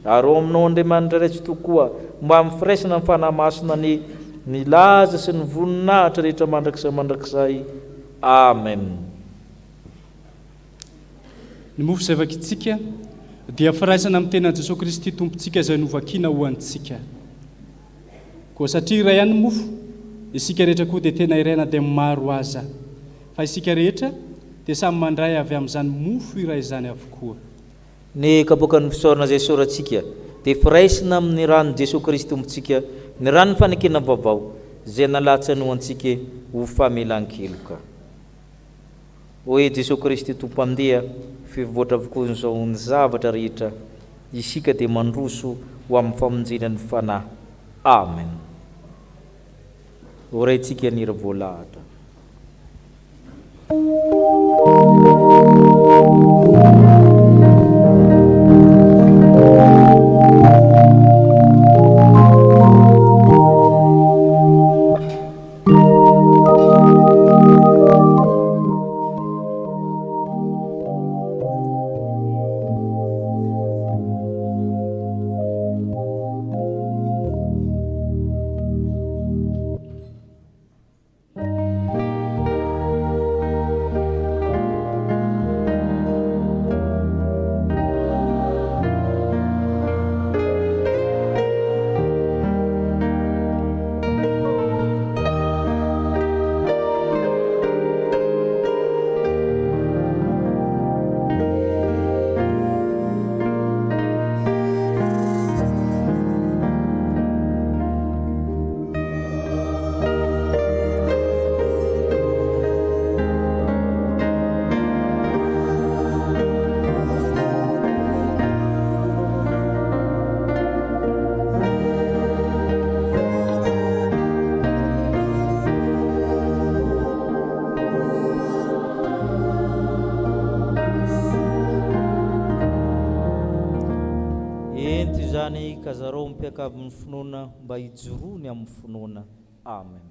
ary ao aminao Andriamanitra raitsy tokoa mba mifiraisana ny fanahy masina ny laza sy ny voninahitra rehetra mandrakizay. Amen. Ny mofo izay vakitsika dia firaisana amin'ny tenan Jesosy Kristy tompontsika izay novakina ho antsika. Koa satria iray ihany mofo, isika rehetra koa dia tena iraina dia maro aza. Fa isika rehetra dia samy mandray avy amin'izany mofo iray izany avokoa. Ny kapoaka ny fisaorana izay soratsika dia firaisana amin'ny ranon'i Jesosy Kristy tompontsika, ny ranon'ny fanekena vaovao izay nalatsany ho antsika ho famelan-keloka. Hoe Jesosy Kristy tompo andeha fivoatra avokoa izao ny zavatra rehetra, isika dia mandroso ho amin'ny famonjena ny fanahy. Amen. Oraitsika ny volahatra. Kazarao mipiaka amin'ny finoana mba hijoroany amin'ny finoana. Amen.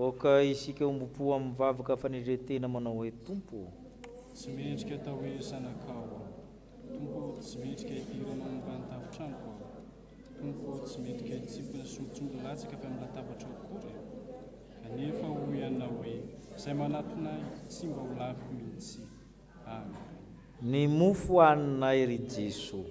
oka isika ombopo amivavaka faneretena manao hoe tompo tsy mendrika atao hoe zanakao tompo tsy mendrika idirana mombany tafitranoko tompo tsy mendrika itsipona sontsongo latsaka fa amin'ny latabatra akory kanefa ho ianao hoe izay manatona tsy mba ho lavy mihitsy amen. Ny mofo hanina ery Jeso.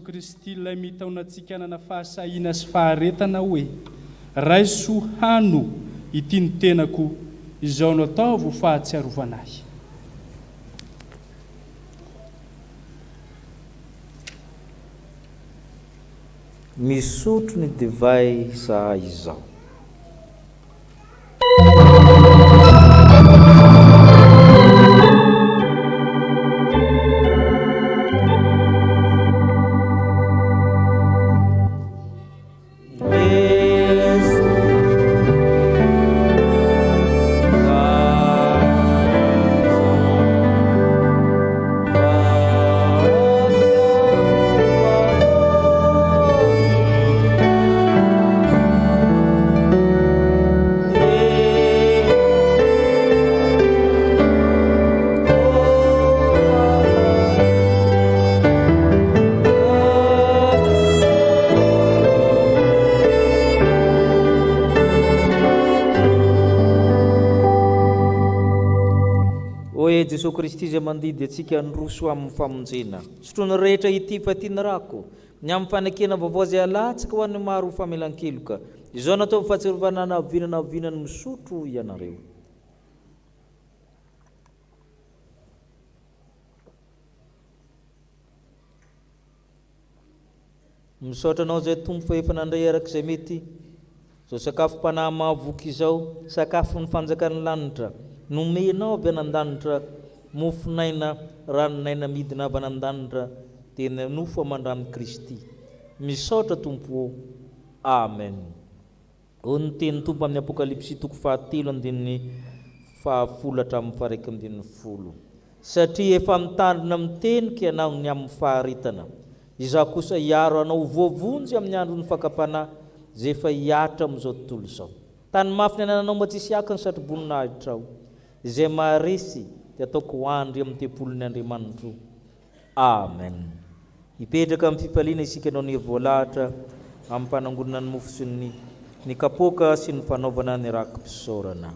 Kristy ilay mitaonantsika hanana fahasahina sy faharetana hoe raisohano ity ny tenako izao no ataovo fahatsiarovanahy. Misotro ny divay zahay izao. Jesosy Kristy izay mandidy atsika nroso amin'ny famonjena. Sotrony rehetra ity fa ity ny rako ny amin'ny fanekena vaovao izay alatsaka ho an'ny maro famelan-keloka. Izao natao fahatsiarovana navinany misotro ianareo. Misaotra anao izay tompo fa efa nandray araka izay mety zao sakafom-panahy mahavoky izao, sakafo ny fanjakan'ny lanitra. Nomenao avy anan-danitra mofonaina ranonaina midina avy anan-danitra tena nofo amandramin'i Kristy. Misaotra tompo. Amen. Ho ny teny tompo amin'ny Apokalipsy 3:10-11. Satria efa mitandrina mitenika ianao ny amin'ny faharetana. Izaho kosa hiaro anao voavonjy amin'ny andro ny fakapanahy zay efa hiatra amin'izao tontolo izao. Tany mafy ny anananao mba tsisy akany satroboninahitra ao. Izay maharesy dia ataoko hoandry amin'ny tempolon'ny Andriamanitro. Amen. Hipetraka amin'ny fifaliana isika anao ny voalahatra amin'ny mpanangonana ny mofo sy ny kapoaka sy ny fanaovana ny rakim-pisaorana.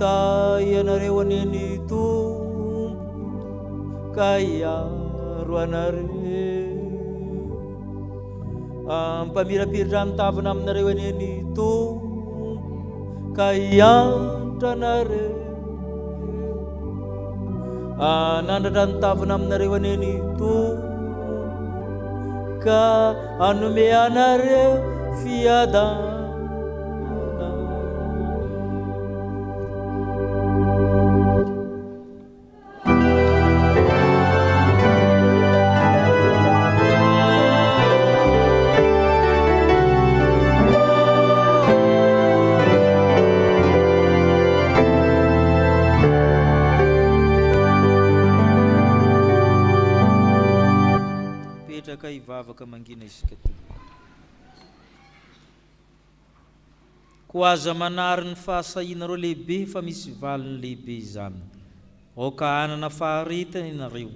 tay ianareo aneny tompo ka iaro anareo, ampamirapiritra mitavana aminareo aneny tompo ka iantra anareo, anandratra nitavana aminareo aneny tompo ka anome anareo fiadana. Petraka ivavaka mangina isika toy. Ko aza manary ny fahasahianareo lehibe fa misy valiny lehibe izany. Oka anana faharetana ianareo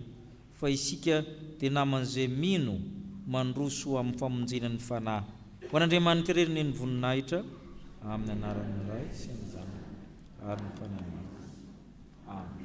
fa isika dia naman'izay mino mandroso amin'ny famonjena ny fanahy. Ho an'Andriamanitra reriny ny voninahitra amin'ny anaran'ny Ray sy ny Zanaka ary ny Fanahy. Amen.